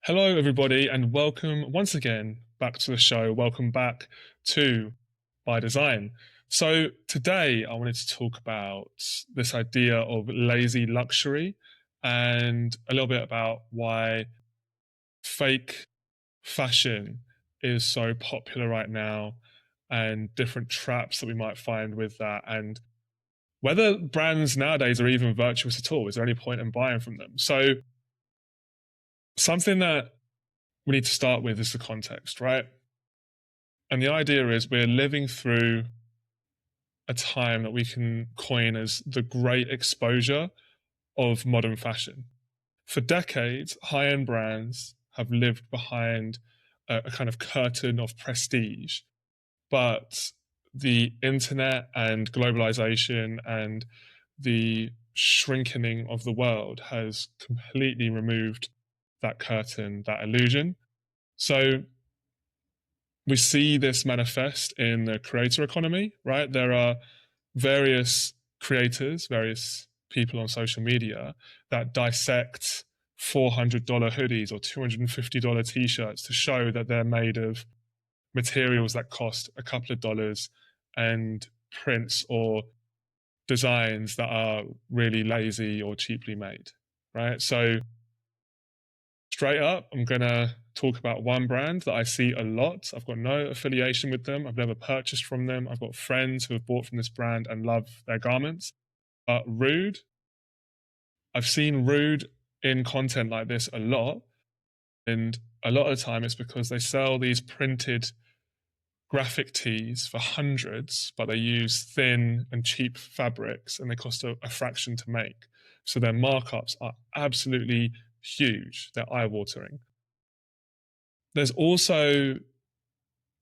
Hello, everybody, and welcome once again back to the show. Welcome back to By Design. So, today I wanted to talk about this idea of lazy luxury and a little bit about why fake fashion is so popular right now and different traps that we might find with that, and whether brands nowadays are even virtuous at all. Is there any point in buying from them? So, something that we need to start with is the context, right? And the idea is we're living through a time that we can coin as the great exposure of modern fashion. For decades, high-end brands have lived behind a kind of curtain of prestige, but the internet and globalization and the shrinking of the world has completely removed that curtain, that illusion. So we see this manifest in the creator economy, right? There are various creators, various people on social media that dissect $400 hoodies or $250 t-shirts to show that they're made of materials that cost a couple of dollars and prints or designs that are really lazy or cheaply made, right? So straight up, I'm going to talk about one brand that I see a lot. I've got no affiliation with them. I've never purchased from them. I've got friends who have bought from this brand and love their garments. Rude. I've seen Rude in content like this a lot. And a lot of the time it's because they sell these printed graphic tees for hundreds, but they use thin and cheap fabrics and they cost a fraction to make. So their markups are absolutely huge. They're eye-watering. There's also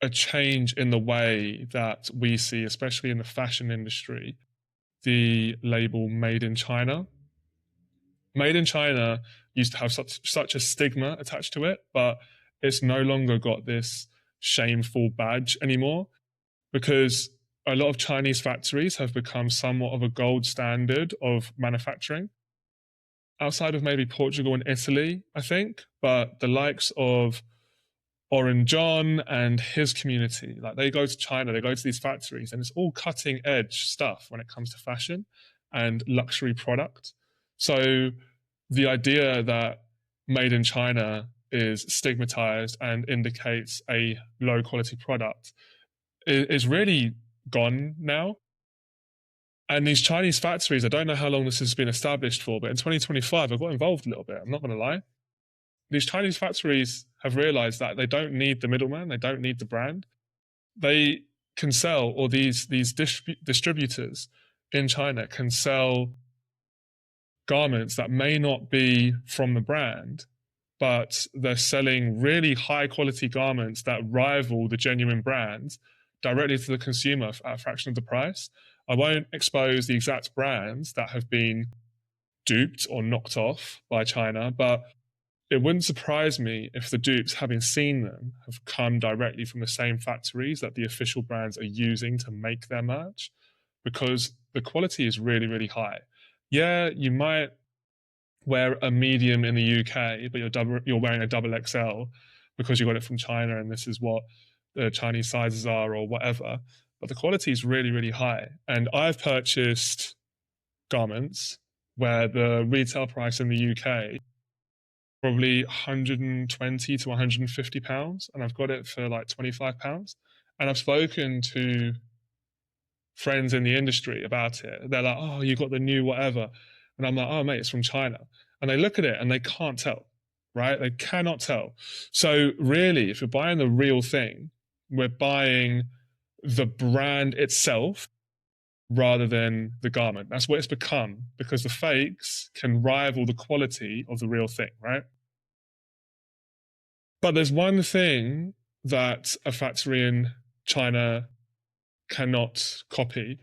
a change in the way that we see, especially in the fashion industry, the label Made in China. Made in China used to have such a stigma attached to it, but it's no longer got this shameful badge anymore because a lot of Chinese factories have become somewhat of a gold standard of manufacturing. Outside of maybe Portugal and Italy, I think, but the likes of Oren John and his community, like they go to China, they go to these factories, and it's all cutting edge stuff when it comes to fashion and luxury product. So the idea that made in China is stigmatized and indicates a low quality product is really gone now. And these Chinese factories, I don't know how long this has been established for, but in 2025, I got involved a little bit. I'm not going to lie. These Chinese factories have realized that they don't need the middleman, they don't need the brand. They can sell, or these distributors in China can sell garments that may not be from the brand, but they're selling really high quality garments that rival the genuine brands directly to the consumer at a fraction of the price. I won't expose the exact brands that have been duped or knocked off by China, but it wouldn't surprise me if the dupes, having seen them, have come directly from the same factories that the official brands are using to make their merch, because the quality is really, really high. Yeah, you might wear a medium in the UK, but you're wearing a double XL because you got it from China and this is what the Chinese sizes are or whatever. But the quality is really, really high. And I've purchased garments where the retail price in the UK probably 120 to 150 pounds, and I've got it for like 25 pounds. And I've spoken to friends in the industry about it. They're like, oh, you got the new whatever. And I'm like, oh, mate, it's from China. And they look at it and they can't tell, right? They cannot tell. So really, if you're buying the real thing, we're buying the brand itself rather than the garment. That's what it's become, because the fakes can rival the quality of the real thing, right? But there's one thing that a factory in China cannot copy,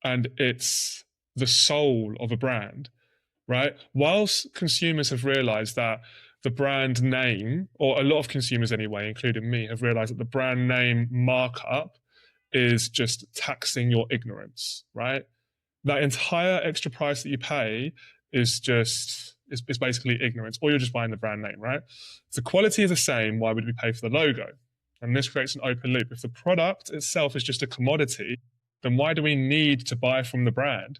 and it's the soul of a brand, right? Whilst consumers have realized that the brand name, or a lot of consumers anyway, including me, have realized that the brand name markup is just taxing your ignorance, right? That entire extra price that you pay is just is basically ignorance, or you're just buying the brand name, right? If the quality is the same, why would we pay for the logo? And this creates an open loop. If the product itself is just a commodity, then why do we need to buy from the brand?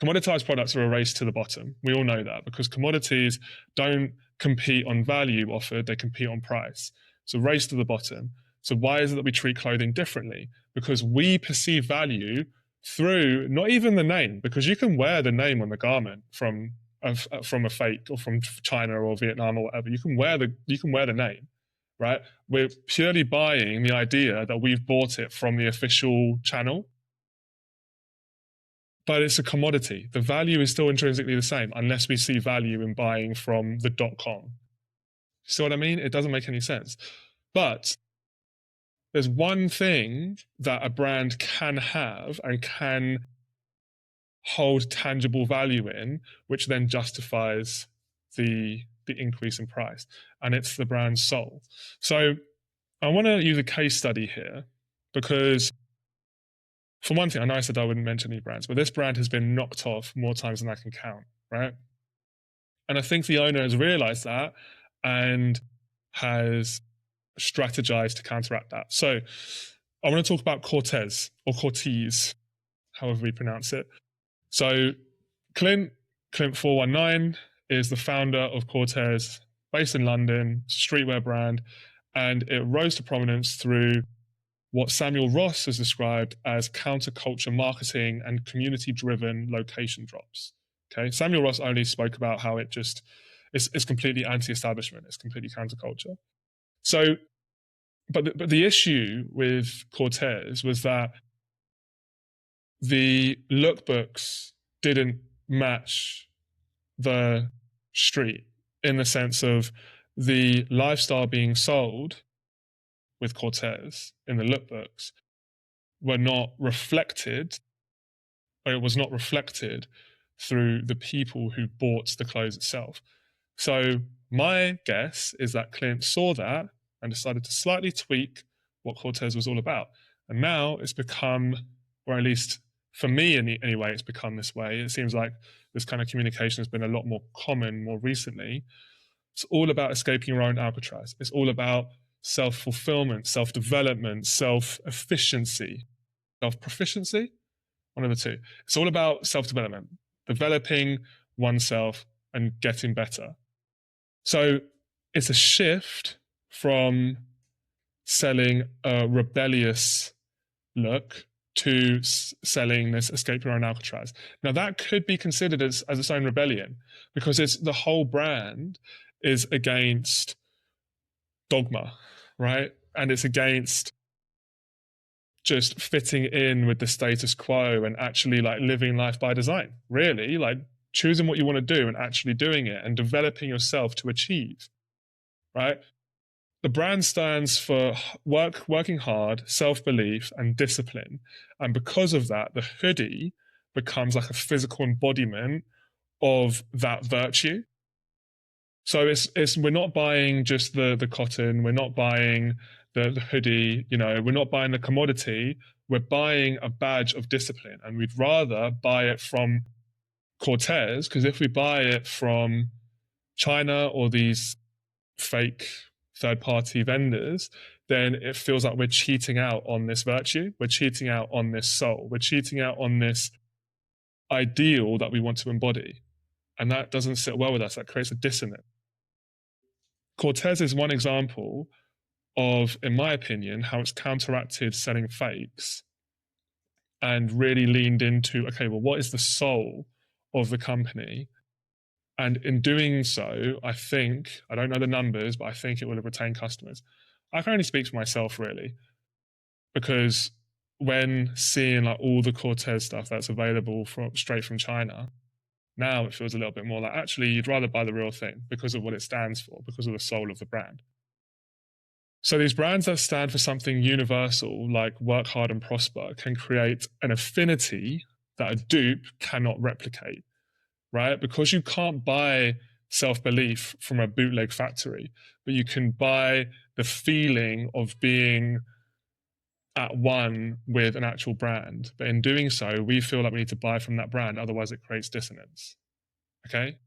Commoditized products are a race to the bottom. We all know that, because commodities don't compete on value offered, they compete on price. It's a race to the bottom. So why is it that we treat clothing differently? Because we perceive value through not even the name, because you can wear the name on the garment from a fake or from China or Vietnam or whatever. You can wear the name, right? We're purely buying the idea that we've bought it from the official channel. But it's a commodity. The value is still intrinsically the same unless we see value in buying from the .com. See what I mean? It doesn't make any sense. But there's one thing that a brand can have and can hold tangible value in, which then justifies the increase in price, and it's the brand's soul. So I want to use a case study here because, for one thing, I know I said I wouldn't mention any brands, but this brand has been knocked off more times than I can count, right? And I think the owner has realized that and has strategized to counteract that. So I want to talk about Corteiz, or Corteiz, however we pronounce it. So Clint 419 is the founder of Corteiz, based in London, streetwear brand, and it rose to prominence through what Samuel Ross has described as counterculture marketing and community-driven location drops. Okay, Samuel Ross only spoke about how it just is completely anti-establishment, it's completely counterculture. So, but the issue with Corteiz was that the lookbooks didn't match the street, in the sense of the lifestyle being sold with Corteiz in the lookbooks were not reflected, or it was not reflected through the people who bought the clothes itself. So my guess is that Clint saw that and decided to slightly tweak what Corteiz was all about. And now it's become, or at least for me anyway, it's become this way. It seems like this kind of communication has been a lot more common more recently. It's all about escaping your own Alcatraz. It's all about self-fulfillment, self-development, self-efficiency, self-proficiency, one of the two. It's all about self-development, developing oneself and getting better. So it's a shift from selling a rebellious look to selling this escape your own Alcatraz. Now that could be considered as its own rebellion, because it's the whole brand is against dogma, right? And it's against just fitting in with the status quo and actually like living life by design, really, like choosing what you want to do and actually doing it and developing yourself to achieve, right? The brand stands for working hard, self-belief, and discipline. And because of that, the hoodie becomes like a physical embodiment of that virtue. So we're not buying just the cotton, we're not buying the hoodie, we're not buying the commodity, we're buying a badge of discipline. And we'd rather buy it from Corteiz, because if we buy it from China or these fake third-party vendors, then it feels like we're cheating out on this virtue, we're cheating out on this soul, we're cheating out on this ideal that we want to embody. And that doesn't sit well with us, that creates a dissonance. Corteiz is one example of, in my opinion, how it's counteracted selling fakes and really leaned into, okay, well, what is the soul of the company? And in doing so, I don't know the numbers, but I think it will have retained customers. I can only speak for myself, really, because when seeing like all the Corteiz stuff that's available straight from China, now it feels a little bit more like, actually, you'd rather buy the real thing because of what it stands for, because of the soul of the brand. So these brands that stand for something universal, like work hard and prosper, can create an affinity that a dupe cannot replicate, right? Because you can't buy self-belief from a bootleg factory, but you can buy the feeling of being at one with an actual brand. But in doing so, we feel like we need to buy from that brand, otherwise it creates dissonance. Okay?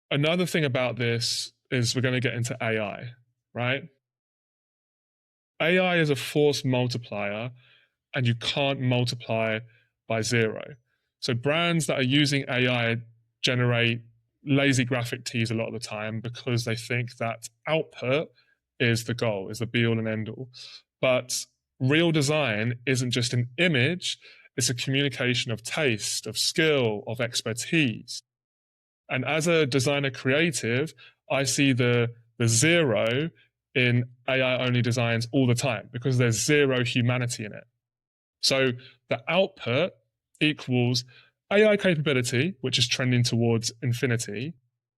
Another thing about this is we're going to get into AI, right? AI is a force multiplier, and you can't multiply by zero. So brands that are using AI generate lazy graphic tees a lot of the time because they think that output is the goal, is the be all and end all. But real design isn't just an image, it's a communication of taste, of skill, of expertise. And as a designer creative, I see the zero in AI only designs all the time because there's zero humanity in it. So the output equals AI capability, which is trending towards infinity,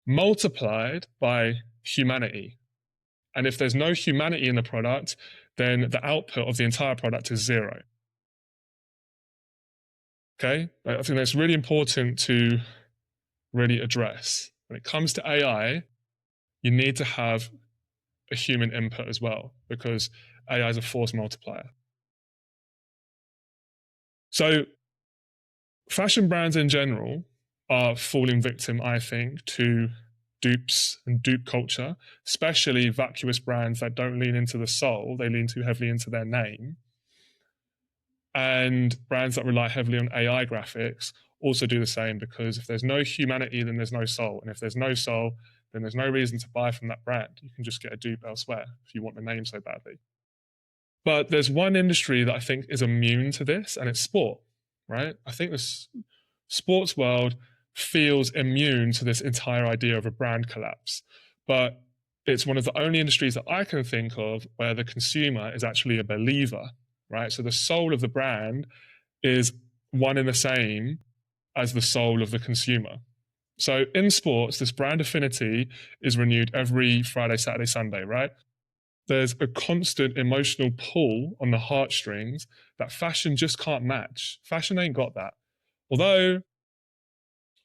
multiplied by humanity. And if there's no humanity in the product, then the output of the entire product is zero. Okay? I think that's really important to really address. When it comes to AI, you need to have a human input as well because AI is a force multiplier. So fashion brands in general are falling victim, I think, to dupes and dupe culture, especially vacuous brands that don't lean into the soul, they lean too heavily into their name. And brands that rely heavily on AI graphics also do the same because if there's no humanity, then there's no soul. And if there's no soul, then there's no reason to buy from that brand. You can just get a dupe elsewhere if you want the name so badly. But there's one industry that I think is immune to this, and it's sport, right? I think the sports world feels immune to this entire idea of a brand collapse. But it's one of the only industries that I can think of where the consumer is actually a believer, right? So the soul of the brand is one and the same as the soul of the consumer. So in sports, this brand affinity is renewed every Friday, Saturday, Sunday, right? There's a constant emotional pull on the heartstrings that fashion just can't match. Fashion ain't got that. Although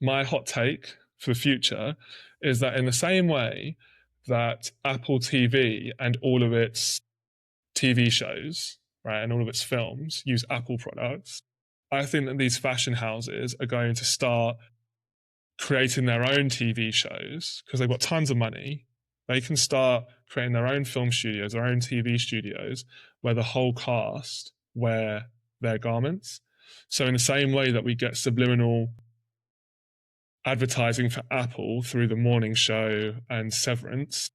my hot take for the future is that in the same way that Apple TV and all of its TV shows, right, and all of its films use Apple products, I think that these fashion houses are going to start creating their own TV shows because they've got tons of money. They can start creating their own film studios, their own TV studios, where the whole cast wear their garments. So in the same way that we get subliminal advertising for Apple through the morning show and Severance,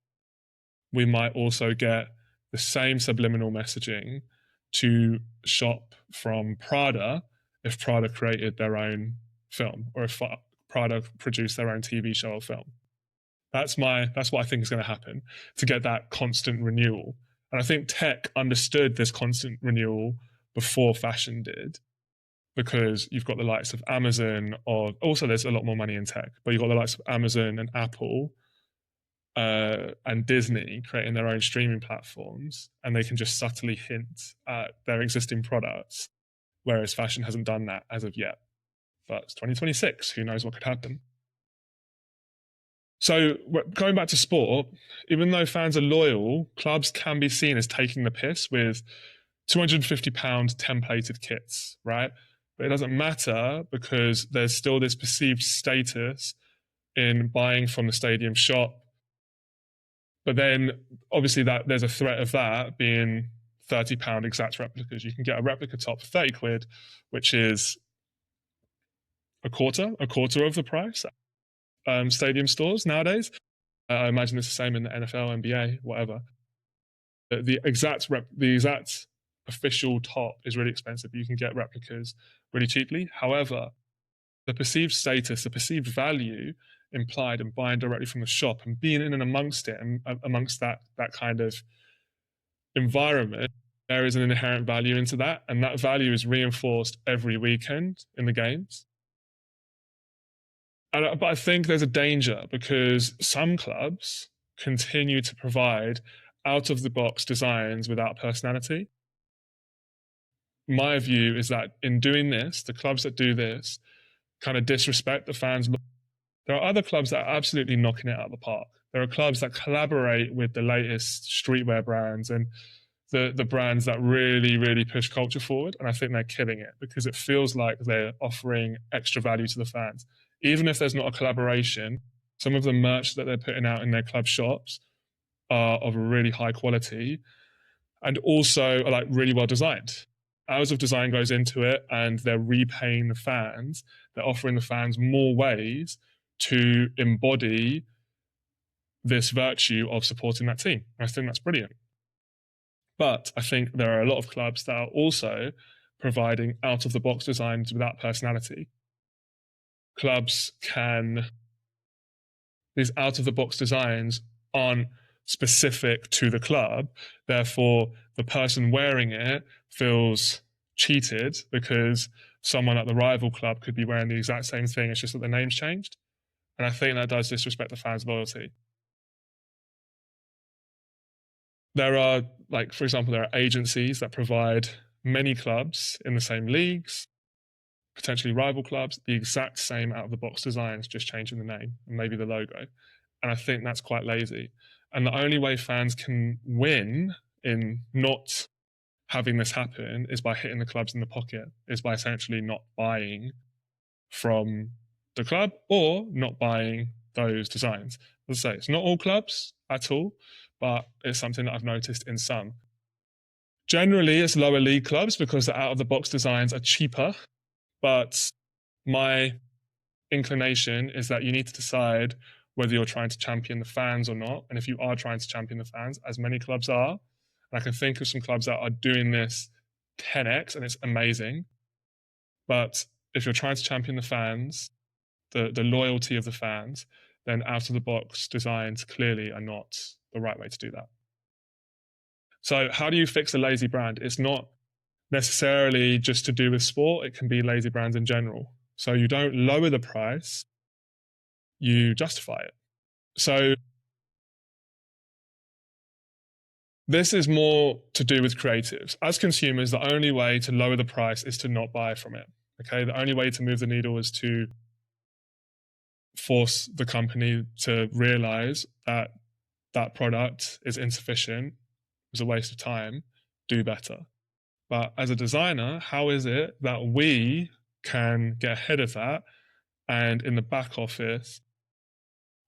we might also get the same subliminal messaging to shop from Prada if Prada created their own film or if Prada produced their own TV show or film. That's what I think is going to happen to get that constant renewal. And I think tech understood this constant renewal before fashion did, because you've got the likes of Amazon, or also there's a lot more money in tech, but you've got the likes of Amazon and Apple and Disney creating their own streaming platforms, and they can just subtly hint at their existing products, whereas fashion hasn't done that as of yet. But it's 2026, who knows what could happen. So going back to sport, even though fans are loyal, clubs can be seen as taking the piss with £250 templated kits, right? But it doesn't matter because there's still this perceived status in buying from the stadium shop. But then obviously that there's a threat of that being £30 exact replicas. You can get a replica top for 30 quid, which is a quarter of the price. Stadium stores nowadays. I imagine it's the same in the NFL, NBA, whatever. The exact official top is really expensive. You can get replicas really cheaply. However, the perceived status, the perceived value implied in buying directly from the shop and being in and amongst it and amongst that kind of environment, there is an inherent value into that, and that value is reinforced every weekend in the games. But I think there's a danger because some clubs continue to provide out-of-the-box designs without personality. My view is that in doing this, the clubs that do this kind of disrespect the fans' There are other clubs that are absolutely knocking it out of the park. There are clubs that collaborate with the latest streetwear brands and the brands that really, really push culture forward. And I think they're killing it because it feels like they're offering extra value to the fans. Even if there's not a collaboration, some of the merch that they're putting out in their club shops are of a really high quality and also are like really well designed. Hours of design goes into it, and they're repaying the fans. They're offering the fans more ways to embody this virtue of supporting that team. I think that's brilliant. But I think there are a lot of clubs that are also providing out-of-the-box designs without personality. These out-of-the-box designs aren't specific to the club. Therefore, the person wearing it feels cheated because someone at the rival club could be wearing the exact same thing. It's just that the name's changed. And I think that does disrespect the fans' loyalty. There are, like, for example, there are agencies that provide many clubs in the same leagues, potentially rival clubs, the exact same out-of-the-box designs, just changing the name and maybe the logo. And I think that's quite lazy. And the only way fans can win in not having this happen is by hitting the clubs in the pocket, is by essentially not buying from the club or not buying those designs. As I say, it's not all clubs at all, but it's something that I've noticed in some. Generally, it's lower league clubs because the out-of-the-box designs are cheaper, but my inclination is that you need to decide whether you're trying to champion the fans or not. And if you are trying to champion the fans, as many clubs are, and I can think of some clubs that are doing this 10x, and it's amazing. But if you're trying to champion the fans, the loyalty of the fans, then out-of-the-box designs clearly are not the right way to do that. So how do you fix a lazy brand? It's not necessarily just to do with sport. It can be lazy brands in general. So you don't lower the price, you justify it. So this is more to do with creatives. As consumers, the only way to lower the price is to not buy from it. Okay, the only way to move the needle is to force the company to realize that that product is insufficient, is a waste of time, do better. But as a designer, how is it that we can get ahead of that and in the back office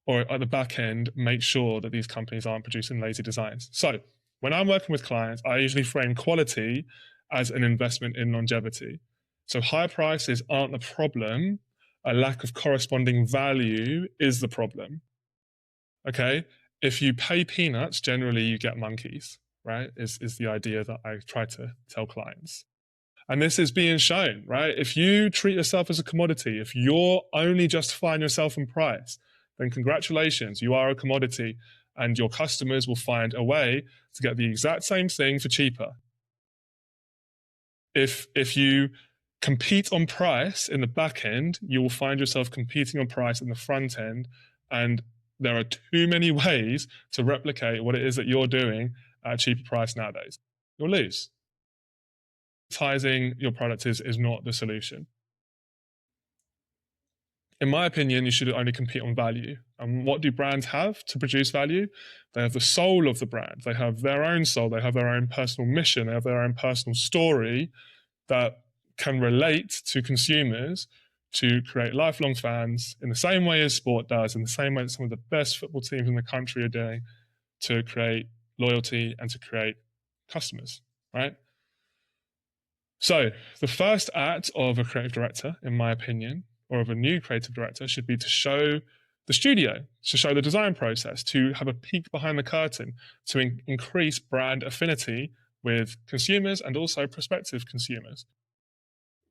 or at the back end, make sure that these companies aren't producing lazy designs? So when I'm working with clients, I usually frame quality as an investment in longevity. So higher prices aren't the problem. A lack of corresponding value is the problem. Okay? If you pay peanuts, generally you get monkeys, right? Is the idea that I try to tell clients. And this is being shown, right? If you treat yourself as a commodity, if you're only justifying yourself in price, then congratulations, you are a commodity and your customers will find a way to get the exact same thing for cheaper. If you compete on price in the back end, you will find yourself competing on price in the front end, and there are too many ways to replicate what it is that you're doing at a cheaper price nowadays. You'll lose. Advertising your product is not the solution. In my opinion, you should only compete on value. And what do brands have to produce value? They have the soul of the brand. They have their own soul. They have their own personal mission. They have their own personal story that can relate to consumers to create lifelong fans in the same way as sport does, in the same way that some of the best football teams in the country are doing, to create loyalty and to create customers, right? So the first act of a creative director, in my opinion, or of a new creative director, should be to show the studio, to show the design process, to have a peek behind the curtain, to increase brand affinity with consumers and also prospective consumers.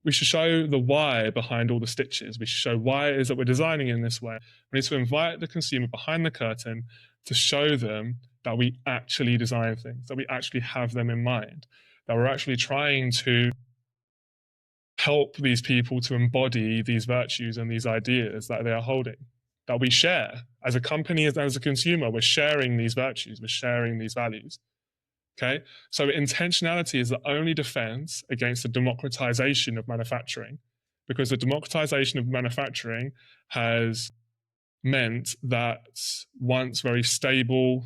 We should show the why behind all the stitches. We should show why it is that we're designing in this way. We need to invite the consumer behind the curtain to show them that we actually design things, that we actually have them in mind, that we're actually trying to help these people to embody these virtues and these ideas that they are holding, that we share. As a company, as a consumer, we're sharing these virtues, we're sharing these values. Okay, so intentionality is the only defense against the democratization of manufacturing, because the democratization of manufacturing has meant that once very stable,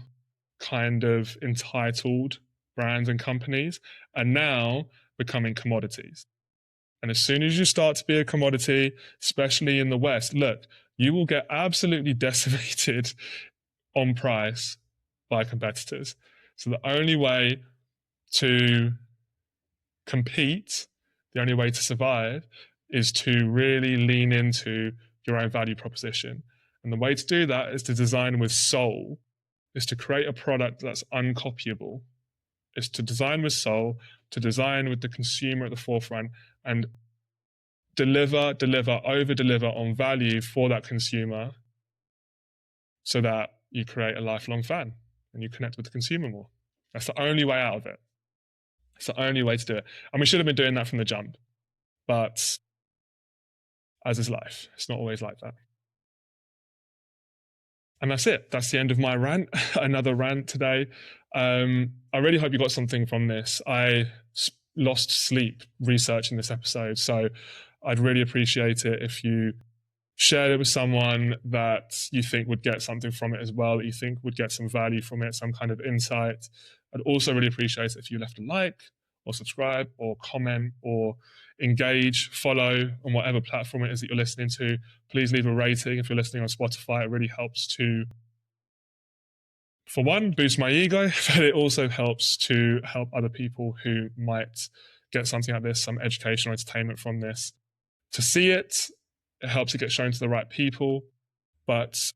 kind of entitled brands and companies are now becoming commodities. And as soon as you start to be a commodity, especially in the West, look, you will get absolutely decimated on price by competitors. So the only way to compete, the only way to survive, is to really lean into your own value proposition. And the way to do that is to design with soul, is to create a product that's uncopyable, is to design with soul, to design with the consumer at the forefront, and over deliver on value for that consumer so that you create a lifelong fan and you connect with the consumer more. That's the only way out of it. It's the only way to do it. And we should have been doing that from the jump. But as is life, it's not always like that. And that's it. That's the end of my rant. Another rant today. I really hope you got something from this. I lost sleep researching this episode, so I'd really appreciate it if you shared it with someone that you think would get something from it as well, that you think would get some value from it, some kind of insight. I'd also really appreciate it if you left a like or subscribe or comment or engage, follow on whatever platform it is that you're listening to. Please leave a rating if you're listening on Spotify. It really helps to, for one, boost my ego, but it also helps to help other people who might get something out of this, some educational entertainment from this, to see it. It helps it get shown to the right people. But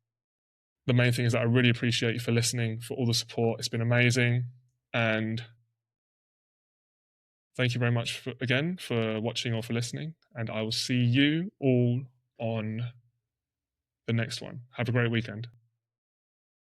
the main thing is that I really appreciate you for listening, for all the support. It's been amazing. And thank you very much again for watching or for listening. And I will see you all on the next one. Have a great weekend.